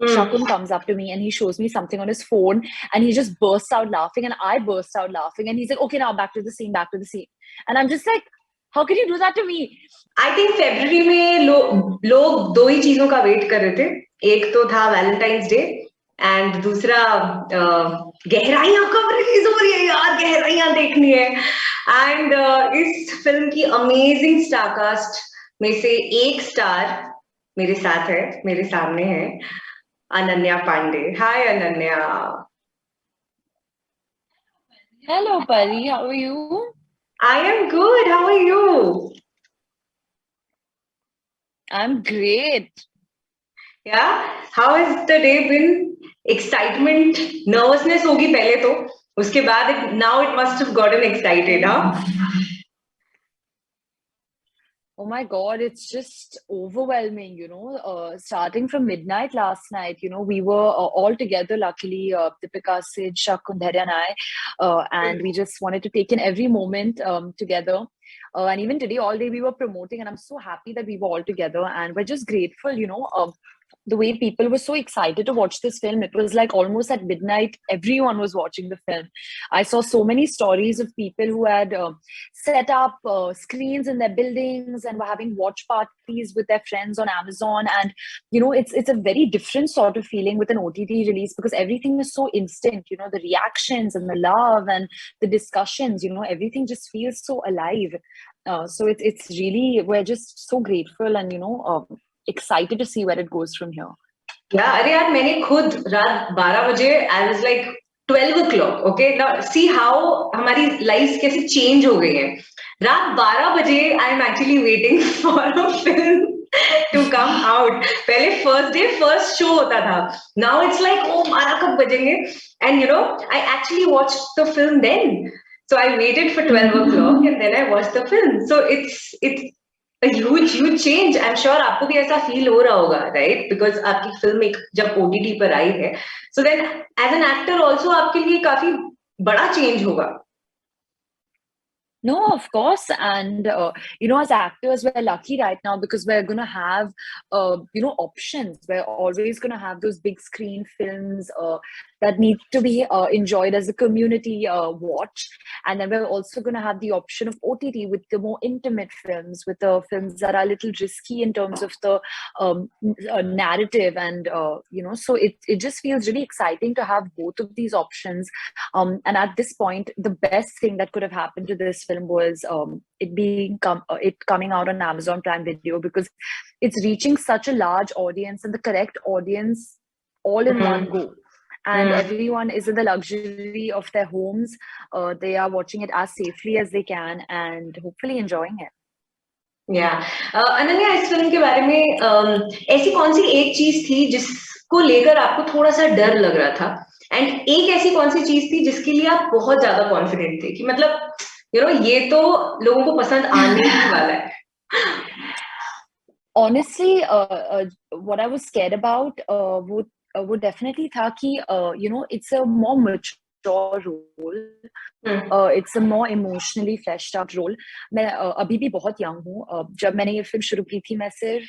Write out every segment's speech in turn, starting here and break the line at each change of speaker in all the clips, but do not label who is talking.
Shakun comes up to me and he shows me something on his phone and he just bursts out laughing and I burst out laughing and he's like, okay, now back to the scene. And I'm just like, how can you do that to me?
I think February में लोग दो ही चीजों का wait कर रहे थे. एक तो था वैलेंटाइंस डे एंड दूसरा गहराइयां कब रिलीज हो रही है यार, गहराइयां देखनी है. एंड इस फिल्म की अमेजिंग स्टारकास्ट में से एक स्टार मेरे साथ है, मेरे सामने है, Ananya Pandey. Hi, Ananya.
Hello, Pari. How are you?
I am good. How are you?
I'm great.
Yeah. How has the day been? Excitement, nervousness होगी पहले तो, उसके बाद now it must have gotten excited, huh?
Oh my God, it's just overwhelming, starting from midnight last night, we were all together, luckily, Deepika, Sid, Shakun, Dharya and I, and we just wanted to take in every moment together. And even today, all day we were promoting and I'm so happy that we were all together and we're just grateful, the way people were so excited to watch this film. It was like almost at midnight, everyone was watching the film. I saw so many stories of people who had set up screens in their buildings and were having watch parties with their friends on Amazon. And, it's a very different sort of feeling with an OTT release because everything is so instant, the reactions and the love and the discussions, everything just feels so alive. So it's really, we're just so grateful and, excited to see where it goes from here.
Yeah, अरे यार मैंने खुद रात 12 बजे I was like 12 o'clock, okay? Now see how हमारी lives कैसे change हो गई हैं. रात 12 बजे I am actually waiting for a film to come out. पहले first day first show होता था. Now it's like oh 12 कब बजेंगे? And I actually watched the film then. So I waited for 12 o'clock and then I watched the film. So it's a huge change. I'm sure आपको भी ऐसा feel हो रहा होगा, right? Because आपकी film एक जब OTT पर आई है, so then as an actor also आपके लिए काफी बड़ा change होगा.
No, of course. And, as actors, we're lucky right now because we're going to have, options. We're always going to have those big screen films that need to be enjoyed as a community watch. And then we're also going to have the option of OTT with the more intimate films, with the films that are a little risky in terms of the narrative. And, so it just feels really exciting to have both of these options. And at this point, the best thing that could have happened to this film was it coming out on Amazon Prime Video because it's reaching such a large audience and the correct audience all in one go. And everyone is in the luxury of their homes. They are watching it as safely as they can and hopefully enjoying it.
Yeah. Ananya, इस film के बारे में ऐसी कौन सी एक चीज थी जिसको लेकर आपको थोड़ा सा डर लग रहा था एंड एक ऐसी कौन सी चीज थी जिसके लिए आप बहुत ज्यादा कॉन्फिडेंट थे कि मतलब ये तो लोगों को पसंद आने ही वाला है?
Honestly, what I was scared about would definitely था कि it's a more mature role. It's a more emotionally fleshed out role. मैं अभी भी बहुत young हूँ. जब मैंने ये फिल्म शुरू की थी मैं सिर्फ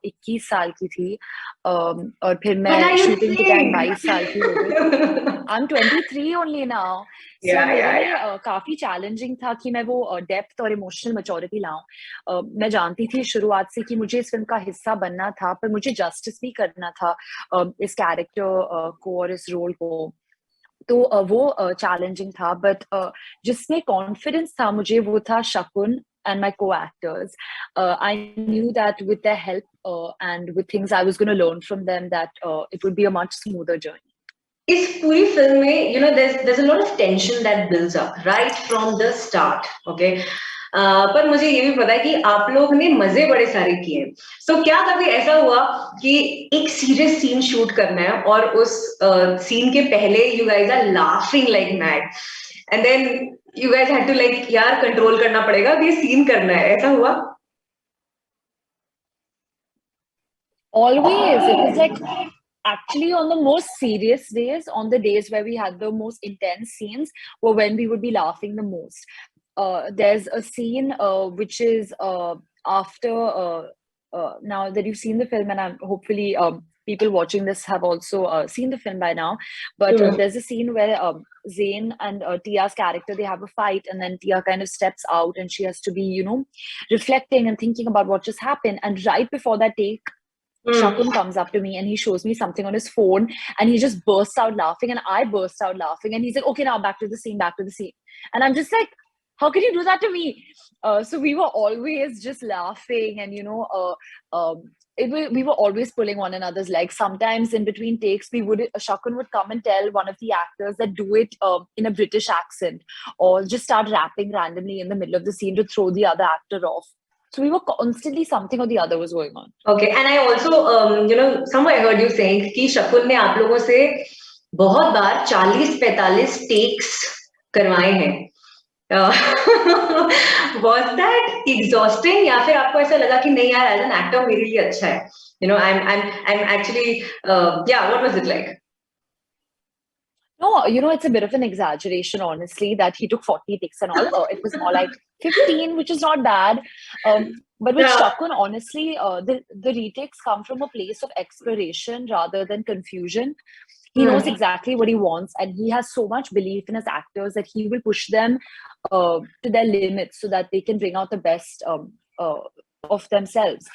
21 साल की थी और फिर मैं शूटिंग के टाइम 22 साल की हो गई. I'm 23 only now. So मेरे लिए काफी चैलेंजिंग था कि मैं वो डेप्थ और इमोशनल मैच्योरिटी लाऊं. मैं जानती थी शुरुआत से कि मुझे इस फिल्म का हिस्सा बनना था पर मुझे जस्टिस भी करना था इस कैरेक्टर को और इस रोल को. तो वो चैलेंजिंग था बट जिसमें कॉन्फिडेंस था मुझे वो था शकुन and my co-actors. I knew that with their help and with things I was going to learn from them that it would be a much smoother journey.
इस पूरी फिल्म में there's a lot of tension that builds up right from the start, okay? पर मुझे ये भी पता है कि आप लोग ने मजे बड़े सारे किए हैं. So क्या कभी ऐसा हुआ कि एक सीरियस सीन शूट करना है और उस सीन के पहले you guys are laughing like mad and then you guys had to like यार कंट्रोल करना पड़ेगा कि सीन करना है, ऐसा हुआ?
Always. It was like actually on the most serious days, on the days where we had the most intense scenes, were when we would be laughing the most. There's a scene which is after now that you've seen the film and I'm hopefully people watching this have also seen the film by now. But there's a scene where Zayn and Tia's character, they have a fight, and then Tia kind of steps out and she has to be, reflecting and thinking about what just happened. And right before that take, Shakun comes up to me and he shows me something on his phone, and he just bursts out laughing, and I burst out laughing, and he's like, okay, now back to the scene, back to the scene. And I'm just like, how can you do that to me? So we were always just laughing, and we were always pulling one another's legs. Sometimes in between takes, Shakun would come and tell one of the actors that do it in a British accent, or just start rapping randomly in the middle of the scene to throw the other actor off. So we were constantly, something or the other was going on.
Okay, and I also, somewhere I heard you saying कि शकुन ने आप लोगों से बहुत बार 40-45 takes करवाए हैं. Was that exhausting? या फिर आपको ऐसा लगा कि नहीं यार, as an actor मेरे लिए अच्छा है. I'm actually, what was it like?
No, it's a bit of an exaggeration, honestly, that he took 40 takes and all. It was more like 15, which is not bad. But with Shakun, honestly, the retakes come from a place of exploration rather than confusion. He knows exactly what he wants, and he has so much belief in his actors that he will push them to their limits so that they can bring out the best of themselves.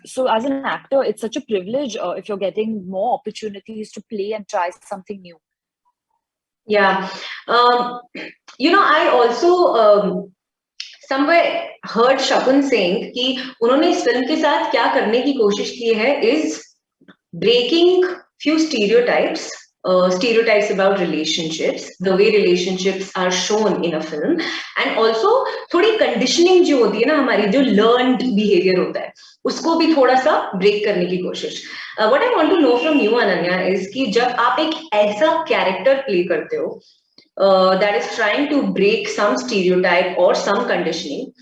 So as an actor, it's such a privilege if you're getting more opportunities to play and try something new.
Yeah. I also somewhere heard Shakun saying कि उन्होंने इस film के साथ क्या करने की कोशिश की है is breaking few stereotypes about relationships, the way relationships are shown in a film, and also थोड़ी conditioning जो होती है ना हमारी, जो learned behavior होता है, उसको भी थोड़ा सा break करने की कोशिश. What I want to know from you, Ananya, is कि जब आप एक ऐसा character play करते हो that is trying to break some stereotype or some conditioning,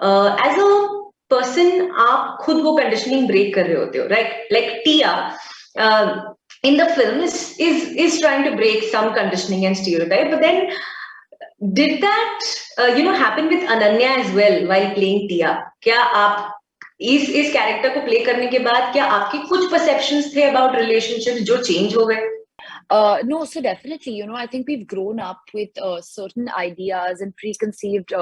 as a person आप खुद वो conditioning break कर रहे होते हो, right? Like Tia in the film is trying to break some conditioning and stereotype, but then did that happen with Ananya as well while playing Tia? क्या आप इस character को play करने के बाद क्या आपके कुछ perceptions थे about relationships जो change हो गए?
No, so definitely, I think we've grown up with certain ideas and preconceived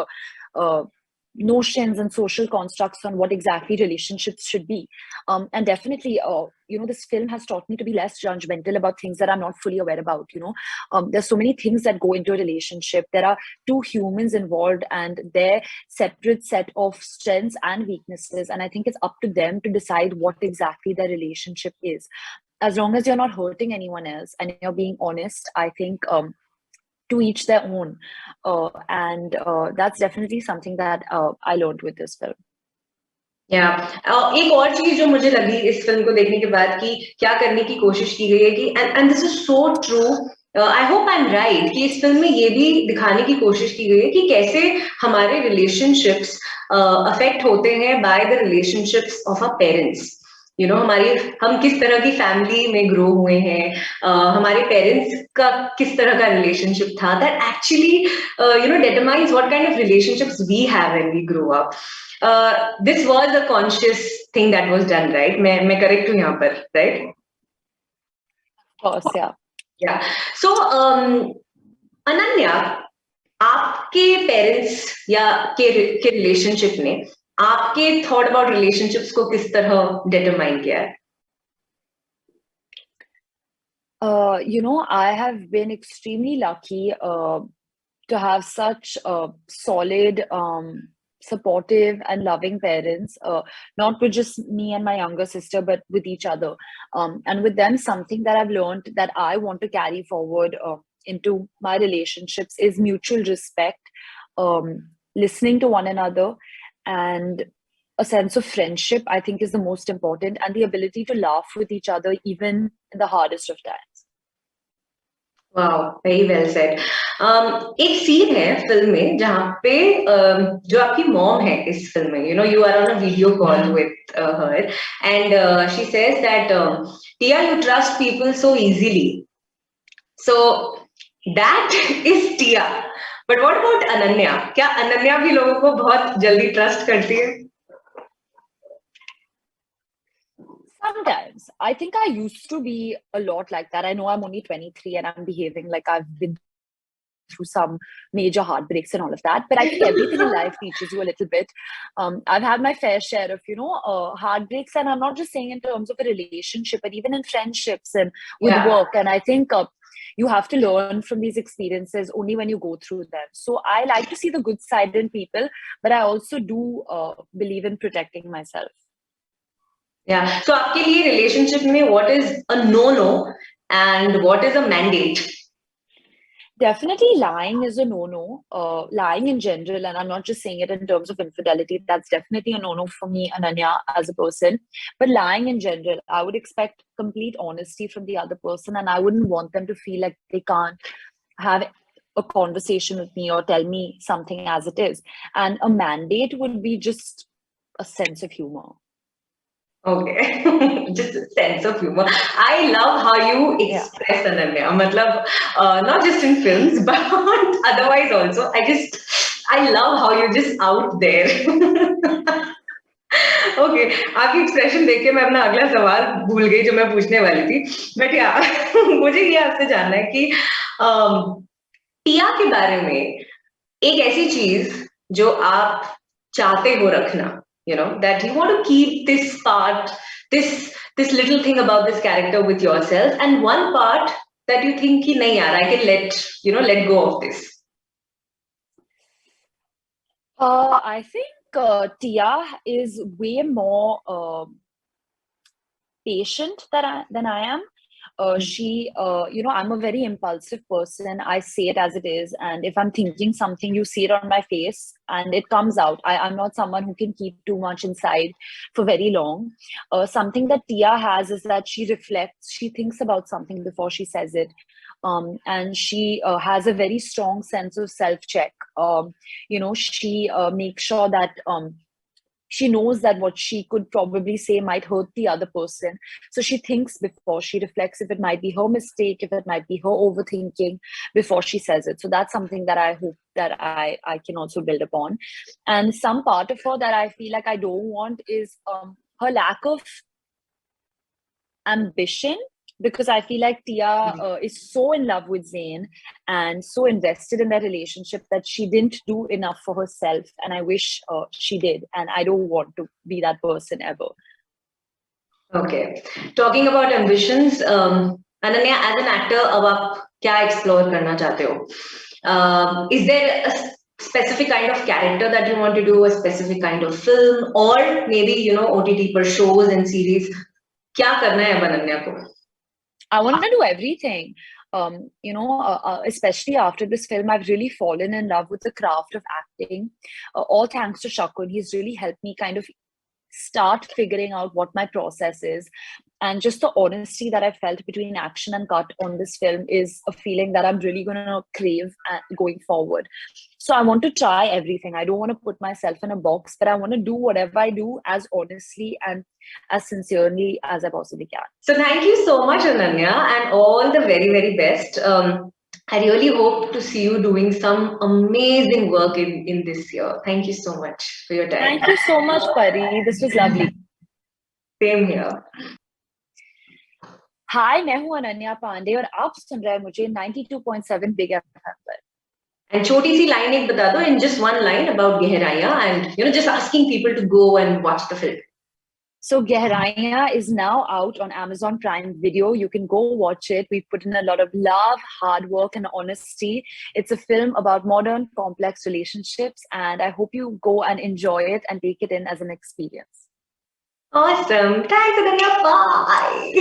notions and social constructs on what exactly relationships should be. And definitely, this film has taught me to be less judgmental about things that I'm not fully aware about, There's so many things that go into a relationship. There are two humans involved and their separate set of strengths and weaknesses. And I think it's up to them to decide what exactly their relationship is. As long as you're not hurting anyone else and you're being honest, I think to each their own. And that's definitely something that I learned with this film.
Yeah. एक और चीज जो मुझे लगी इस film को देखने के बाद कि क्या करने की कोशिश की गई है कि and this is so true. I hope I'm right कि इस फिल्म में ये भी दिखाने की कोशिश की गई है कि कैसे हमारे relationships affect होते हैं by the relationships of our parents. हम किस तरह की फैमिली में ग्रो हुए हैं, हमारे पेरेंट्स का किस तरह का रिलेशनशिप था, that actually determines what kind of relationships we have when we grow up. This was a conscious thing that was done, right? मैं correct हूँ यहाँ पर, right?
Of course, yeah.
Yeah. So, Ananya, आपके parents या के relationship ने आपके thought about relationships को किस तरह डिटरमाइन किया है?
I have been extremely lucky to have such solid, supportive and loving parents, not with just me and my younger sister, but with each other. And with them, something that I've learned that I want to carry forward into my relationships is mutual respect, listening to one another, and a sense of friendship, I think, is the most important, and the ability to laugh with each other even in the hardest of times.
Wow, very well said. एक scene है film में जहाँ पे जो आपकी mom है इस film में, you are on a video call with her, and she says that Tia, you trust people so easily. So that is Tia. But what about Ananya? क्या अनन्या भी लोगों को बहुत जल्दी ट्रस्ट करती है?
Sometimes. I think I used to be a lot like that. I know I'm only 23 and I'm behaving like I've been through some major heartbreaks and all of that. But I think everything in life teaches you a little bit. I've had my fair share of, heartbreaks. And I'm not just saying in terms of a relationship, but even in friendships and with work. And I think you have to learn from these experiences only when you go through them. So I like to see the good side in people, but I also do believe in protecting myself.
Yeah. So आपके लिए relationship में what is a no-no and what is a mandate?
Definitely lying is a no-no. Lying in general, and I'm not just saying it in terms of infidelity, that's definitely a no-no for me, Ananya, as a person. But lying in general, I would expect complete honesty from the other person, and I wouldn't want them to feel like they can't have a conversation with me or tell me something as it is. And a mandate would be just a sense of humor.
Okay, just a sense of humor. I love how you express Ananya. Matlab, not just in films, but otherwise also. I love how you're just out there. Okay, आपकी expression देख के मैं अपना अगला सवाल भूल गई जो मैं पूछने वाली थी. बट यार मुझे ये आपसे जानना है कि टिया के बारे में एक ऐसी चीज जो आप चाहते हो रखना, that you want to keep this part, this little thing about this character with yourself, and one part that you think ki nahi yaar, I can let go of this.
I think Tia is way more patient than I am. She, I'm a very impulsive person. I say it as it is. And if I'm thinking something, you see it on my face and it comes out. I'm not someone who can keep too much inside for very long. Something that Tia has is that she reflects, she thinks about something before she says it. And she has a very strong sense of self-check. She makes sure that she knows that what she could probably say might hurt the other person. So she thinks before, she reflects if it might be her mistake, if it might be her overthinking before she says it. So that's something that I hope that I can also build upon. And some part of her that I feel like I don't want is her lack of ambition, because I feel like Tia is so in love with Zayn and so invested in that relationship that she didn't do enough for herself. And I wish she did. And I don't want to be that person ever.
Okay. Talking about ambitions, Ananya, as an actor, अब आप क्या explore करना चाहते हो? Is there a specific kind of character that you want to do, a specific kind of film, or maybe, OTT per shows and series? क्या करना है Ananya को?
I want to do everything. Especially after this film, I've really fallen in love with the craft of acting. All thanks to Shakun. He's really helped me kind of start figuring out what my process is. And just the honesty that I felt between action and cut on this film is a feeling that I'm really going to crave going forward. So I want to try everything. I don't want to put myself in a box, but I want to do whatever I do as honestly and as sincerely as I possibly can.
So thank you so much, Ananya, and all the very, very best. I really hope to see you doing some amazing work in this year. Thank you so much for your time.
Thank you so much, Pari. This was lovely.
Same here.
Hi, मैं हूँ अनन्या पांडे और आप सुन रहे हैं मुझे 92.7 big FM पर.
And छोटी सी line एक बता दो, in just one line about गहराइयाँ, and just asking people to go and watch the film.
So Gehraiyan is now out on Amazon Prime Video. You can go watch it. We've put in a lot of love, hard work, and honesty. It's a film about modern, complex relationships, and I hope you go and enjoy it and take it in as an experience.
Awesome. Thanks, Ananya. Bye.